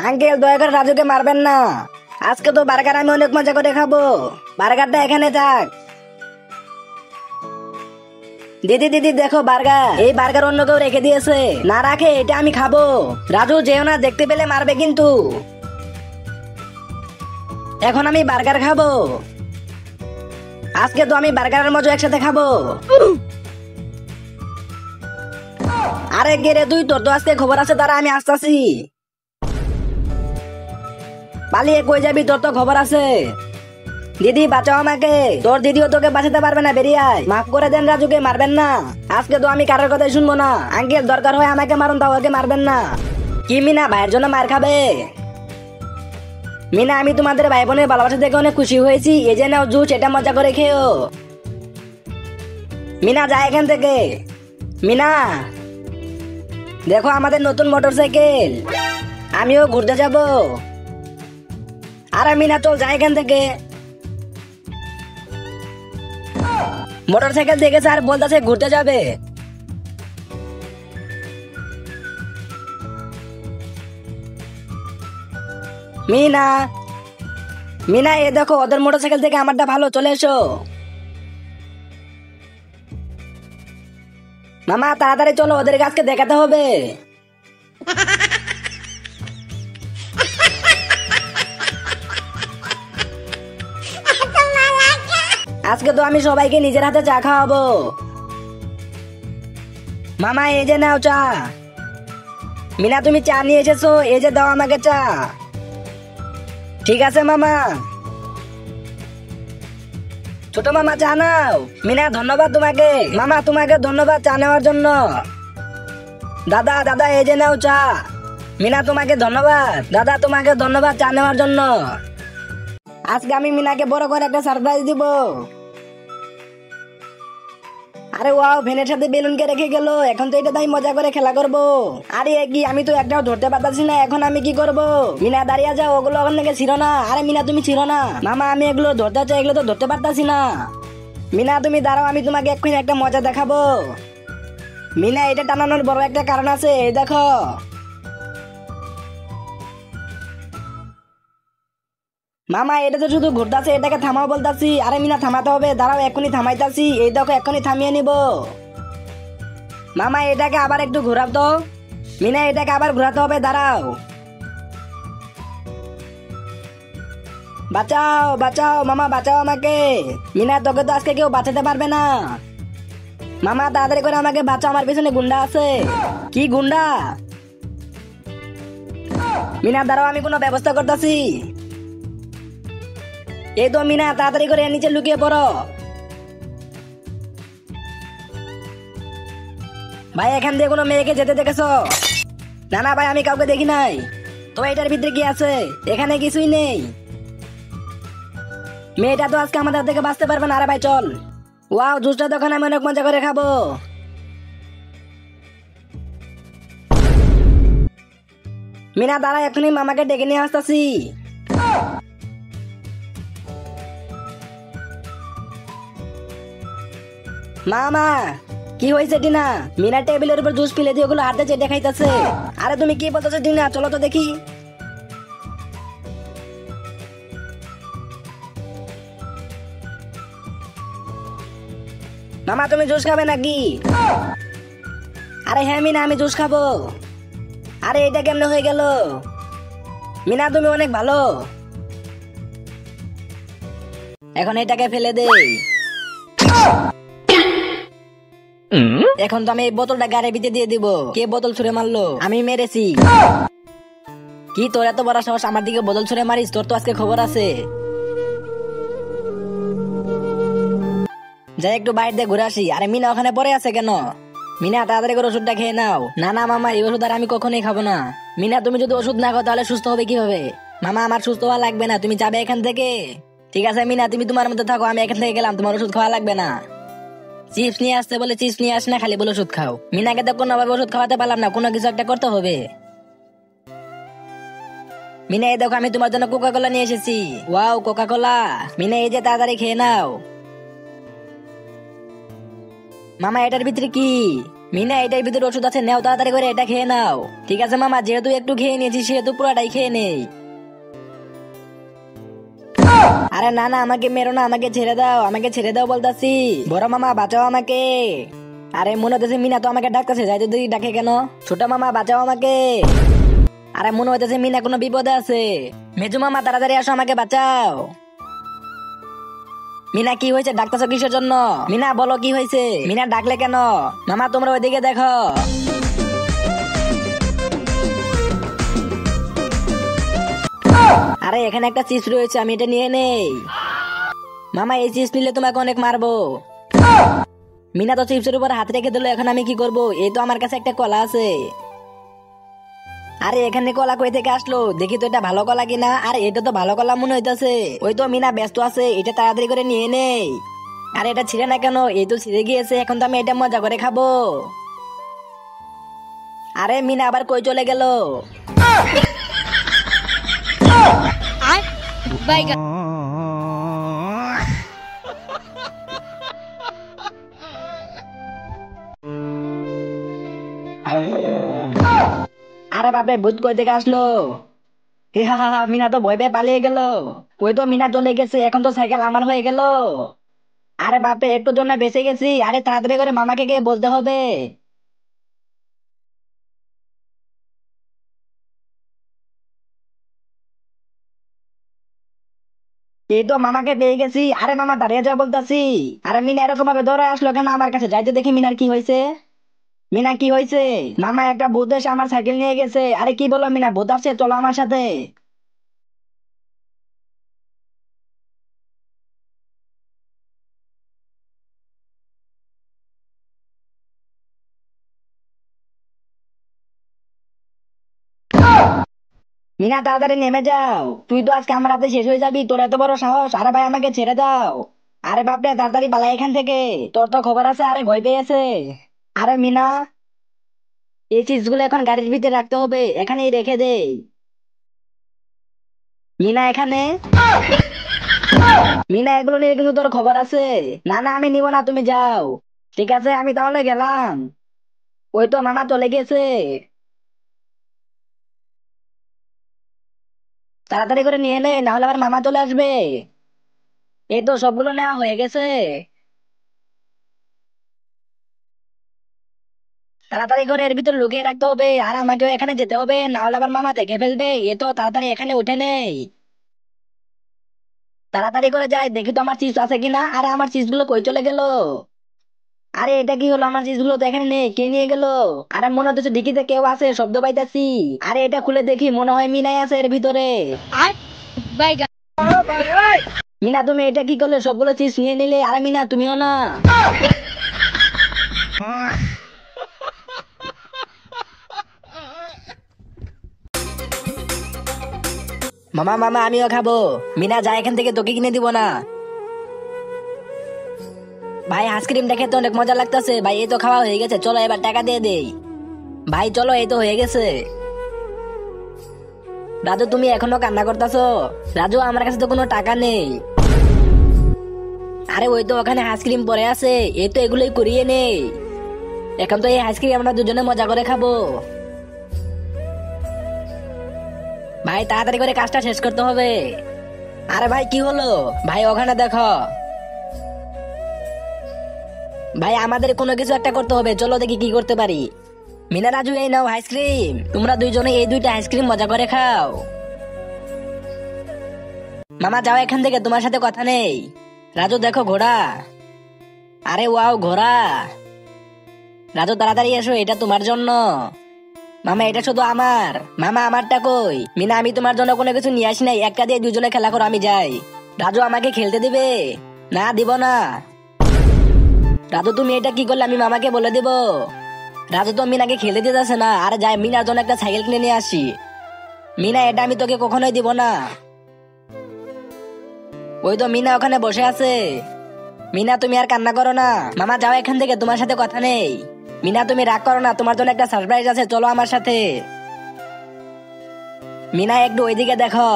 Uncle দয়া করে রাজুকে মারবেন না। আজকে তো বার্গার আমি অনেক মজা করে খাবো। বার্গারটা এখানে থাক। দিদি দিদি দেখো বার্গার। এই বার্গার অন্য কেউ রেখে দিয়েছে। না রাখে, এটা আমি খাবো। রাজু যেও না, দেখতে পেলে মারবে কিন্তু। এখন আমি বার্গার খাবো। আজকে তো আমি বার্গারের মজা একসাথে খাবো। আরে কে রে তুই? তোর তো আজকে খবর আছে, তারা আমি আসতেছি। পালিয়ে কই যাবি? তোর তো খবর আছে। দিদি বাঁচাও আমাকে। তোর দিদিও তোকে বাঁচাতে পারবে না, বেরিয়ে আয়। মাফ করে দেন রাজুকে, মারবেন না। আজকে তো আমি কারোর কথাই শুনবো না। আঙ্কেল দরকার হয় আমাকে মারুন, তাও ওকে মারবেন না। কি মিনা ভাইয়ের জন্য মার খাবে? মিনা আমি তোমাদের ভাই বোনের ভালোবাসা দেখে অনেক খুশি হয়েছি। এই যে নাও জুস, এটা মজা করে খেও। মিনা যায় এখান থেকে। মিনা দেখো আমাদের নতুন মোটরসাইকেল, আমিও ঘুরতে যাব। আরে মিনা চল যাই এখান থেকে। মোটরসাইকেল দেখেছে আর বলতেছে ঘুরতে যাবে। মিনা মিনা এ দেখো ওদের মোটরসাইকেল থেকে আমারটা ভালো, চলে এসো। মামা তাড়াতাড়ি চলো, ওদের কাছকে দেখাতে হবে। আজকে তো আমি সবাইকে নিজের হাতে চা খাওয়াবো। মামা এই যে নাও চা। মিনা তুমি চা নিয়ে এসেছো, এই যে দাও আমাকে চা। ঠিক আছে মামা। ছোট মামা চা নাও। মিনা ধন্যবাদ তোমাকে। মামা তোমাকে ধন্যবাদ চা নেওয়ার জন্য। দাদা দাদা এই যে নাও চা। মিনা তোমাকে ধন্যবাদ। দাদা তোমাকে ধন্যবাদ চা নেওয়ার জন্য। আজকে আমি মিনাকে বড় করে একটা সারপ্রাইজ দিব। আরে ওয়াও, ভ্যানের সাথে বেলুনকে রেখে গেল। এখন তো এটা তাই মজা করে খেলা করবো। আরে কি, আমি তো একটাও ধরতে পারতাছি না। এখন আমি কি করব? মিনা দাঁড়িয়ে যাও, ওগুলো ওখান থেকে ছিল না। আরে মিনা তুমি ছিল না। মামা আমি এগুলো ধরতে চাই, এগুলো তো ধরতে পারতাছি না। মিনা তুমি দাঁড়াও, আমি তোমাকে এক্ষুনি একটা মজা দেখাবো। মিনা এটা টানানোর বড় একটা কারণ আছে, এই দেখো। মামা এটা তো শুধু ঘুরতাছে, এটাকে থামাও বলতাছি। আরে মিনা থামাতে হবে, দাঁড়াও এক্ষুনি থামাইতাছি। এই দেখো এক্ষুনি থামিয়ে নিব। মামা এটাকে আবার একটু ঘোরাও তো। মিনা এটাকে আবার ঘোরাতে হবে, দাঁড়াও। বাঁচাও বাঁচাও মামা, বাঁচাও আমাকে। মিনা তোকে তো আজকে কেউ বাঁচাতে পারবে না। মামা তাড়াতাড়ি করে আমাকে বাঁচাও, আমার পিছনে গুন্ডা আছে। কি গুন্ডা? মিনা দাঁড়াও, আমি কোনো ব্যবস্থা করতেছি। এই তো মিনা তাড়াতাড়ি করে নিচে লুকিয়ে পড়ো। ভাই এখান দিয়ে কোনো মেয়েকে যেতে দেখেছো? না না ভাই, আমি কাউকে দেখি নাই। তো এটার ভিতরে কি আছে? এখানে কিছুই নেই। মেয়েটা তো আজকে আমাদের থেকে বাঁচতে পারবে না। আরে ভাই চল। ওয়াও, জুসটা তখন আমি অনেক মজা করে খাবো। মিনা দাঁড়া, এখনই মামাকে ডেকে নিয়ে আসতেছি। মামা কি হয়েছে টিনা? মিনা টেবিলের উপর জুস ফেলে দিয়ে ওগুলো হাতে চেটে খাইতেছে। আরে তুমি কি বলতেছো টিনা? চলো তো দেখি। মামা তুমি জুস খাবে নাকি? আরে হ্যাঁ মিনা, আমি জুস খাবো। আরে এটা কেমনে হয়ে গেল? মিনা তুমি অনেক ভালো। এখন এটাকে ফেলে দে। এখন তো আমি এই বোতলটা গাড়ির ভিতরে দিয়ে দিব। কে বোতল ছুঁড়ে মারলো? আমি মেরেছি। কি তোর এত বড় সাহস আমার দিকে বোতল ছুঁড়ে মারিস? তোর তো আজকে খবর আছে। যাই একটু বাইরে দিয়ে ঘুরে আসি। আরে মিনা ওখানে পড়ে আছে কেন? মিনা তাড়াতাড়ি করে ওষুধটা খেয়ে নাও। না না মামা, এই ওষুধ আর আমি কখনোই খাবো না। মিনা তুমি যদি ওষুধ না খাও তাহলে সুস্থ হবে কিভাবে? মামা আমার সুস্থ হওয়া লাগবে না, তুমি যাবে এখান থেকে। ঠিক আছে মিনা, তুমি তোমার মধ্যে থাকো, আমি এখান থেকে গেলাম। তোমার ওষুধ খাওয়া লাগবে না। চিপস নিয়ে আসতে বলে চিপস নিয়ে আস না, খালি বলে ওষুধ খাও। মিনাকে তো কোনোভাবে ওষুধ খাওয়াতে পারলাম না, কোনো কিছু একটা করতে হবে। মিনা এই দেখো, আমি তোমার জন্য কোকা কোলা নিয়ে এসেছি। ওয়াও কোকা কোলা। মিনা এই যে তাড়াতাড়ি খেয়ে নাও। মামা এটার ভিতরে কি? মিনা এটার ভিতরে ওষুধ আছে, নেও তাড়াতাড়ি করে এটা খেয়ে নাও। ঠিক আছে মামা, যেহেতু একটু খেয়ে নিয়েছি সেহেতু পুরোটাই খেয়ে নেই। আরে না না, আমাকে মেরো না, আমাকে ছেড়ে দাও, আমাকে ছেড়ে দাও বলতাছি। বড় মামা বাঁচাও আমাকে। আরে মনে হইতেছে মিনা তো আমাকে ডাকতেছে, যাইতে দিদি ডাকে কেন? ছোট মামা বাঁচাও আমাকে। আরে মনে হইতেছে মিনা কোনো বিপদে আছে। মেজু মামা তাড়াতাড়ি আসো, আমাকে বাঁচাও। মিনা কি হয়েছে, ডাকতেছো কিসের জন্য? মিনা বলো কি হয়েছে? মিনা ডাকলে কেন? মামা তোমরা ওইদিকে দেখো। আরে এখানে একটা চিপস রয়েছে, আমি এটা নিয়ে নেই। মামা এই চিপস নিলে তোমাকে অনেক মারবো। মিনা তো চিপসের উপর হাত রেখে দিল, এখন আমি কি করব? এই তো আমার কাছে একটা কলা আছে। আরে এখানে কলা কই থেকে আসলো? দেখি তো এটা ভালো কলা কিনা। আরে এটা তো ভালো কলা মনে হইতাছে। ওই তো মিনা ব্যস্ত আছে, এটা তাড়াতাড়ি করে নিয়ে নেই। আরে এটা ছিঁড়ে না কেন? এই তো ছিঁড়ে গিয়েছে, এখন তো আমি এটা মজা করে খাবো। আরে মিনা আবার কই চলে গেল? আরে বাপরে, ভূত কই থেকে আসলো? হে হা হা হা, মিনা তো ভয় পেয়ে পালিয়ে গেল। ওই তো মিনা চলে গেছে, এখন তো সাইকেল আমার হয়ে গেল। আরে বাপরে, একটু জন্য বেঁচে গেছি। আরে তাড়াতাড়ি করে মামাকে গিয়ে বলতে হবে। এই তো মামাকে পেয়ে গেছি। আরে মামা দাঁড়িয়ে যা বলতাছি। আরে মিনা এরকম ভাবে দৌড়ে আসলো কেন আমার কাছে? যাইতে দেখি মিনার কি হয়েছে। মিনা কি হয়েছে? মামা একটা ভূত এসে আমার সাইকেল নিয়ে গেছে। আরে কি বলো মিনা, ভূত আসছে, চলো আমার সাথে। মিনা তাড়াতাড়ি নেমে যাও, তুই তো আজকে আমার হাতে শেষ হয়ে যাবি, তোর এত বড় সাহস! আরে ভাই আমাকে ছেড়ে দাও। আরে বাপরে, তাড়াতাড়ি পালাই এখান থেকে, তোর তো খবর আছে। আরে ভয় পেয়েছে। আরে মিনা, এই চিজগুলো এখন গাড়ির ভিতরে রাখতে হবে, এখানেই রেখে দে। মিনা এখানে। মিনা এগুলো নিয়ে কিন্তু তোর খবর আছে। না না, আমি নিব না, তুমি যাও। ঠিক আছে, আমি তাহলে গেলাম। ওই তো মামা চলে গেছে। তাড়াতাড়ি করে নিয়ে নে, না হলে আবার মামা চলে আসবে। এই তো সবগুলো নেওয়া হয়ে গেছে। তাড়াতাড়ি করে এর ভিতরে লুকিয়ে রাখতে হবে, আর আমাকেও এখানে যেতে হবে, না হলে আবার মামা দেখে ফেলবে। এ তো তাড়াতাড়ি এখানে উঠে নেই। তাড়াতাড়ি করে যাই, দেখি তো আমার চিপস আছে কিনা। আরে আমার চিপস গুলো কই চলে গেল? আরে এটা কি হলো, আমার চিপস গুলো তো এখানে নেই, কে নিয়ে গেল? আরে মনে হচ্ছে ডিকিতে কেউ আছে, শব্দ পাইতাছি। আরে এটা খুলে দেখি, মনে হয় মিনাই আছে এর ভিতরে। মিনা তুমি এটা কি করলে? সবগুলো চিপস নিয়ে নিলে। আরে মিনা তুমিও না। মামা মামা আমিও খাবো। মিনা যা এখান থেকে, তোকে কিনে দিব না। ভাই আইসক্রিমটা খেতে অনেক মজা লাগতেছে ভাই। এই তো খাওয়া হয়ে গেছে, চলো এবার টাকা দিয়ে দেই। ভাই চলো, এই তো হয়ে গেছে। রাজু তুমি এখনো কান্না করতেছো? রাজু আমার কাছে তো কোনো টাকা নেই। আরে ওই তো ওখানে আইসক্রিম পরে আছে, এই তো এগুলোই করিয়ে নেই। এখন তো এই আইসক্রিম আমরা দুজনে মজা করে খাবো। ভাই তাড়াতাড়ি করে কাজটা শেষ করতে হবে। আরে ভাই কি হলো? ভাই ওখানে দেখো। ভাই আমাদের কোনো কিছু একটা করতে হবে, চলো দেখি কি করতে পারি। মিনা রাজু এই নাও আইসক্রিম, তোমরা দুইজনে এই দুইটা আইসক্রিম মজা করে খাও। মামা যাও এখান থেকে, তোমার সাথে কথা নেই। রাজু দেখো ঘোড়া। আরে ওয়াও ঘোড়া। রাজু তাড়াতাড়ি এসো, এটা তোমার জন্য। মামা এটা শুধু আমার। মামা আমারটা কই? মিনা আমি তোমার জন্য কোনো কিছু নিয়ে আসি নাই, একটা দিয়ে দুজনে খেলা করো, আমি যাই। রাজু আমাকে খেলতে দিবে? না দিব না। রাজু তুমি এটা কি করলে? আমি মামাকে বলে দিব। রাজু তো মিনাকে খেলতে দিতেছে না। আরে যাই মিনার জন্য একটা সাইকেল কিনে নিয়ে আসি। মিনা এটা আমি তোকে কখনোই দিব না। ওই তো মিনা ওখানে বসে আছে। মিনা তুমি আর কান্না করো না। মামা যাও এখান থেকে, তোমার সাথে কথা নেই। মিনা তুমি রাগ করো না, তোমার জন্য একটা সারপ্রাইজ আছে, চলো আমার সাথে। মিনা একটু ওইদিকে দেখো।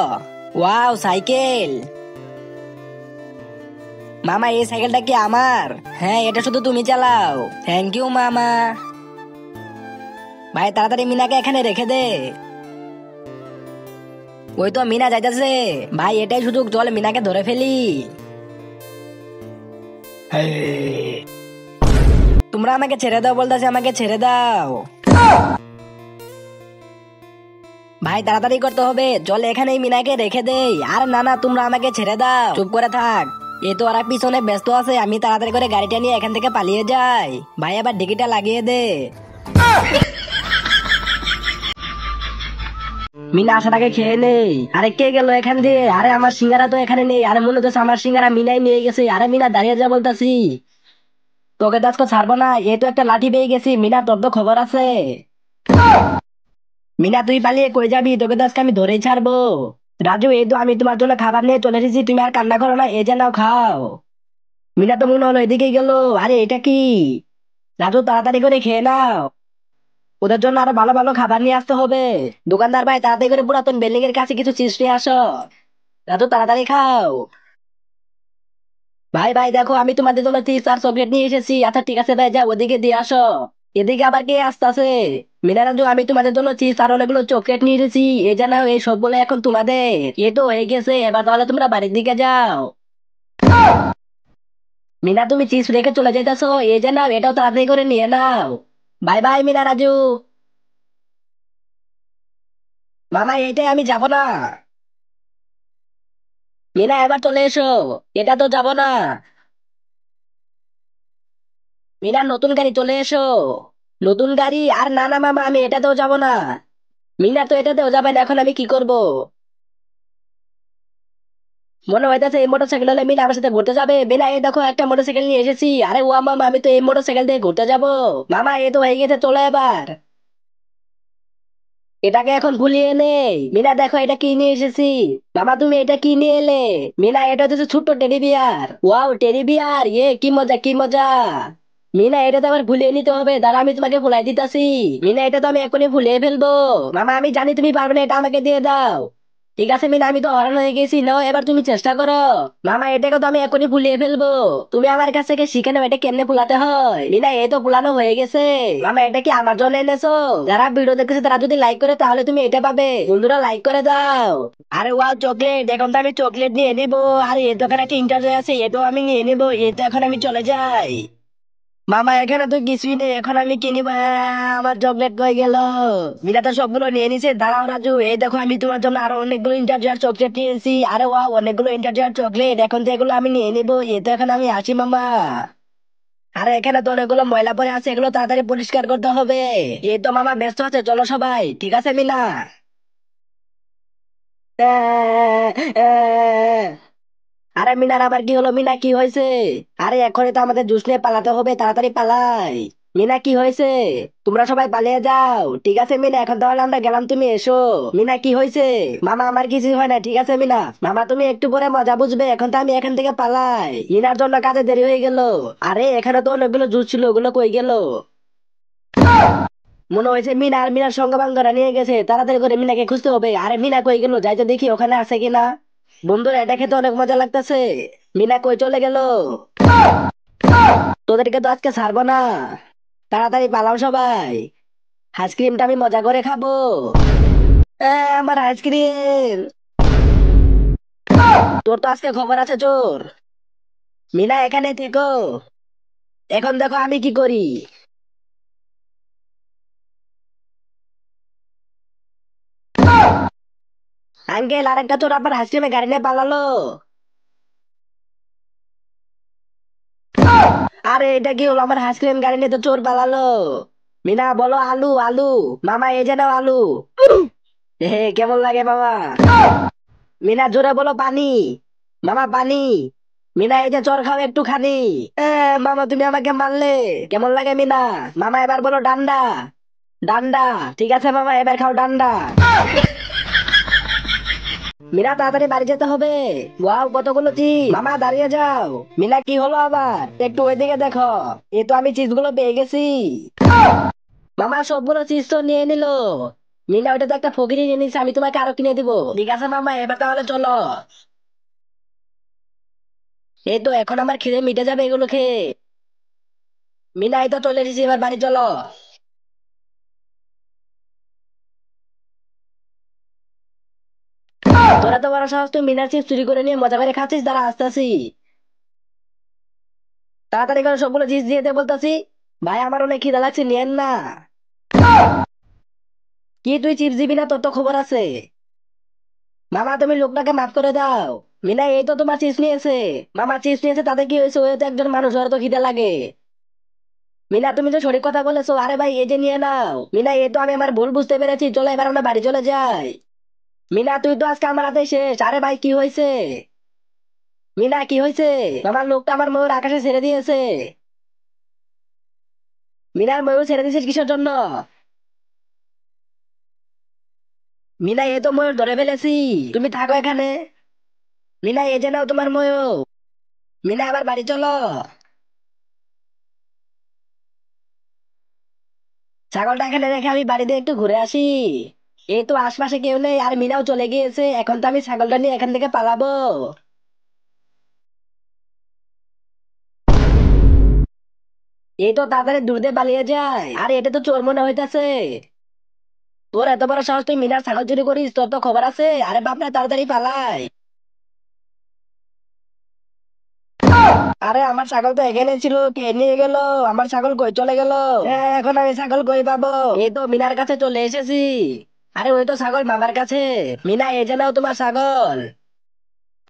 Wow cycle. মামা এই সাইকেলটা কি আমার? হ্যাঁ এটা শুধু তুমি চালাও। থ্যাংক ইউ মামা। ভাই তাড়াতাড়ি মিনাকে এখানে রেখে দে। ওই তো মিনা যাইতেছে ভাই, এটাই সুযোগ, চল মিনাকে ধরে ফেলি। তোমরা আমাকে ছেড়ে দাও বলতেছে, আমাকে ছেড়ে দাও ভাই, তাড়াতাড়ি করতে হবে, চল এখানেই মিনাকে রেখে দেই। আর না না, তোমরা আমাকে ছেড়ে দাও, চুপ করে থাক। এ তো ওরা পিছনে ব্যস্ত আছে, আমি তাড়াতাড়ি করে গাড়িটা নিয়ে এখান থেকে পালিয়ে যাই। ভাই আবার ডিকিটা লাগিয়ে দে। মিনা আসার আগে খেয়ে নেই। আরে কে গেল এখান দিয়ে? আরে আমার সিঙ্গারা তো এখানে নেই। আরে মনে হচ্ছে আমার সিঙ্গারা মিনাই নিয়ে গেছে। আরে মিনা দাঁড়িয়ে যা বলতাছি, তোকে তো আজকে ছাড়বো না। এই তো একটা লাঠি পেয়ে গেছি। মিনা তোর তো খবর আছে। মিনা তুই পালিয়ে কই যাবি? তোকে তো আজকে আমি ধরেই ছাড়বো। রাজু, এই তো আমি তোমার জন্য খাবার নিয়ে চলে এসেছি, তুমি আর কান্না করো না, এই যে নাও খাও। মিনা তো মনে হলো এদিকে গেল। আরে এটা কি? রাজু তাড়াতাড়ি করে খেয়ে নাও, ওদের জন্য আরো ভালো ভালো খাবার নিয়ে আসতে হবে। দোকানদার ভাই তাড়াতাড়ি করে পুরাতন বিল্ডিং এর কাছে কিছু চিপস নিয়ে আসো। রাজু তাড়াতাড়ি খাও। ভাই ভাই দেখো, আমি তোমাদের জন্য চিপস আর চকলেট নিয়ে এসেছি। আচ্ছা ঠিক আছে ভাই, যা ওদিকে দিয়ে আসো। এদিকে আবার কে আসতেছে? মিনা, রাজু, আমি তোমাদের জন্য চিপস আর অনেকগুলো চকলেট নিয়ে এসেছি, এই জানো এই সবগুলো এখন তোমাদের। এ তো হয়ে গেছে, এবার তাহলে তোমরা বাড়ির দিকে যাও। মিনা তুমি চিপস রেখে চলে যাইতেছো, এই যে নাও, এটাও তাড়াতাড়ি করে নিয়ে নাও। Bye bye Mina, Raju. মামা এইটাই, আমি যাব না। মিনা এবার চলে এসো, এটা তো যাব না। মিনা নতুন গাড়ি চলে এসো। নতুন গাড়ি? আর না না মামা, আমি এটাতেও যাব না। মিনা তো এটাতেও যাবে না, এখন আমি কি করব? মনে হইতেছে এই মোটর সাইকেল হলে মিনা আমার সাথে ঘুরতে যাবে। মিনা এই দেখো একটা মোটর সাইকেল নিয়ে এসেছি। আরে ও মামা, আমি তো এই মোটর সাইকেল দিয়ে ঘুরতে যাব। মামা এই তো হয়ে গেছে, চলো এবার। এটাকে এখন ভুলিয়ে নেই। মিনা দেখো এটা কি নিয়ে এসেছি। মামা তুমি এটা কি নিয়ে এলে? মিনা এটা হচ্ছে ছোট্ট teddy bear. Wow teddy bear, কি মজা কি মজা। মিনা এটা তো আবার ভুলিয়ে নিতে হবে, দাঁড়া আমি তোমাকে ভুলাই দিতাছি। মিনা এটা তো আমি এখনই ভুলিয়ে ফেলবো। মামা আমি জানি তুমি পারবে না, এটা আমাকে দিয়ে দাও। ঠিক আছে মিনা, আমি তো হরান হয়ে গেছি, নাও এবার তুমি চেষ্টা করো। মামা এটাকে তো আমি এখনই ভুলিয়ে ফেলবো। তুমি আমার কাছ থেকে শিখে নাও এটা কেমনে ভুলাতে হয়। মিনা এই তো ভুলানো হয়ে গেছে। মামা এটা কি আমার জন্য এনেছো? যারা ভিডিও দেখতেছে তারা যদি লাইক করে তাহলে তুমি এটা পাবে। বন্ধুরা লাইক করে দাও। আরে ওয়াও চকলেট, এখন তো আমি চকলেট নিয়ে নিবো। আর এই দোকানে একটা ইন্টারভিউ আছে, এটাও আমি নিয়ে নিবো। এই তো এখন আমি চলে যাই। মামা এখানে তো কিছুই নেই, এখন আমি কিনিব। আমার চকলেট কই গেল? মিনা তো সবগুলো নিয়ে নিছে। দাঁড়াও রাজু, এই দেখো আমি তোমার জন্য আরো অনেকগুলো ইন্টারজার চকলেট নিয়েছি। আরে ওয়াও অনেকগুলো ইন্টারজার চকলেট, এখন তো এগুলো আমি নিয়ে নিবো। এই তো এখন আমি আসি মামা। আরে এখানে তো অনেকগুলো ময়লা পড়ে আছে, এগুলো তাড়াতাড়ি পরিষ্কার করতে হবে। এই তো মামা ব্যস্ত আছে, চলো সবাই। ঠিক আছে মিনা। আরে মিনার আবার কি হলো? মিনা কি হয়েছে? আরে এখনই তো আমাদের জুস নিয়ে পালাতে হবে, তাড়াতাড়ি পালাই। মিনা কি হয়েছে? তোমরা সবাই পালিয়ে যাও। ঠিক আছে মিনা, এখন তাহলে আমরা গেলাম, তুমি এসো। মিনা কি হয়েছে? মামা আমার কিছু হয় না, ঠিক আছে মিনা। মামা তুমি একটু পরে মজা বুঝবে, এখন তো আমি এখান থেকে পালাই। মিনার জন্য কাজে দেরি হয়ে গেল। আরে এখানে তো অনেকগুলো জুস ছিল, ওগুলো কই গেল? মনে হয়েছে মিনা আর মিনার সঙ্গ বান্ধবরা নিয়ে গেছে, তাড়াতাড়ি করে মিনাকে খুঁজতে হবে। আরে মিনা কই গেল, যাইতে দেখি ওখানে আছে কিনা। বন্ধুরা এটা খেতে অনেক মজা লাগতেছে। মিনা কই চলে গেল? তোদেরকে তো আজকে ছাড়বো না, তাড়াতাড়ি পালাও সবাই। আইসক্রিমটা আমি মজা করে খাবো। আমার আইসক্রিম। তোর তো আজকে খবর আছে চোর। মিনা এখানে থেকো, এখন দেখো আমি কি করি। আঙ্কেল আরেকটা চোর আপনার আইসক্রিমে গাড়ি নিয়ে পালালো। আরে এটা কি হলো? আমার আইসক্রিম গাড়ি নিয়ে তো চোর পালালো। মিনা বলো আলু আলু। মামা এই যে নাও আলু। কেমন লাগে মামা? মিনা জোরে বলো পানি। মামা পানি। মিনা এই যে চর খাও একটু খানি। মামা তুমি আমাকে মারলে, কেমন লাগে মিনা? মামা এবার বলো ডান্ডা। ডান্ডা। ঠিক আছে মামা, এবার খাও ডান্ডা। মিনা তাড়াতাড়ি বাড়ি যেতে হবে। ওয়াও কতগুলো চিজ। মামা দাঁড়িয়ে যাও। মিনা কি হলো আবার? একটু ওইদিকে দেখো, এই তো আমি চিজ গুলো পেয়ে গেছি। মামা সবগুলো চিজ তো নিয়ে নিল। মিনা ওইটা তো একটা ফকিরি নিয়ে নিছে, আমি তোমাকে আরো কিনে দিব। ঠিক আছে মামা, এবার তাহলে চলো। এই তো এখন আমার খিদে মিটে যাবে এগুলো খেয়ে। মিনা এই তো চলে এসেছি, এবার বাড়ি চলো। তোরা তো বড় সাহস, তুই মিনার চিপস চুরি করে নিয়ে মজা করে খাচ্ছিস, দাঁড়া আসতেছি। তাড়াতাড়ি করে সবগুলো চিপস দিয়ে দে বলতাছি। ভাই আমার অনেক খিদা লাগছে, নিয়েন না। কি তুই চিপস দিবি না? তোর তো খবর আছে। মামা তুমি লোকটাকে মাফ করে দাও। মিনা এই তো তোমার চিপস নিয়েছে। মামা চিপস নিয়েছে তাতে কি হয়েছে? ও তো একজন মানুষ, ওর তো খিদে লাগে। মিনা তুমি তো সঠিক কথা বলেছো। আরে ভাই এই যে নিয়ে নাও। মিনা এই তো আমি আমার ভুল বুঝতে পেরেছি, চলো এবার আমরা বাড়ি চলে যাই। মিনা তুই তো আজকে আমার হাতে শেষ। আরে ভাই কি হয়েছে? মিনা কি হয়েছে? আমার লোকটা আমার ময়ূর আকাশে ছেড়ে দিয়েছে। মিনার ময়ূর ছেড়ে দিয়েছিস কিসের জন্য? মিনা এ তো ময়ূর ধরে ফেলেছি। তুমি থাকো এখানে। মিনা এই যে নাও তোমার ময়ূর। মিনা আবার বাড়ি চলো। ছাগলটা এখানে রেখে আমি বাড়িতে একটু ঘুরে আসি। এই তো আশপাশে কেউ নেই, আর মিনাও চলে গিয়েছে। এখন তো আমি ছাগলটা নিয়ে এখান থেকে পালাবো। এই তো তাড়াতাড়ি দূর দিয়ে পালিয়ে যায়। আরে এটা তো চোর মনে হইতাছে। তোর এত বড় সাহস, তুই মিনার ছাগল চুরি করিস? তোর তো খবর আছে। আরে বাপ না, তাড়াতাড়ি পালাই। আরে আমার ছাগল তো এখানে ছিল, কে নিয়ে গেল? আমার ছাগল কই চলে গেল? এখন আমি ছাগল কই পাবো? এই তো মিনার কাছে চলে এসেছি। আরে ওই তো ছাগল মামার কাছে। মিনা এই যে নাও তোমার ছাগল।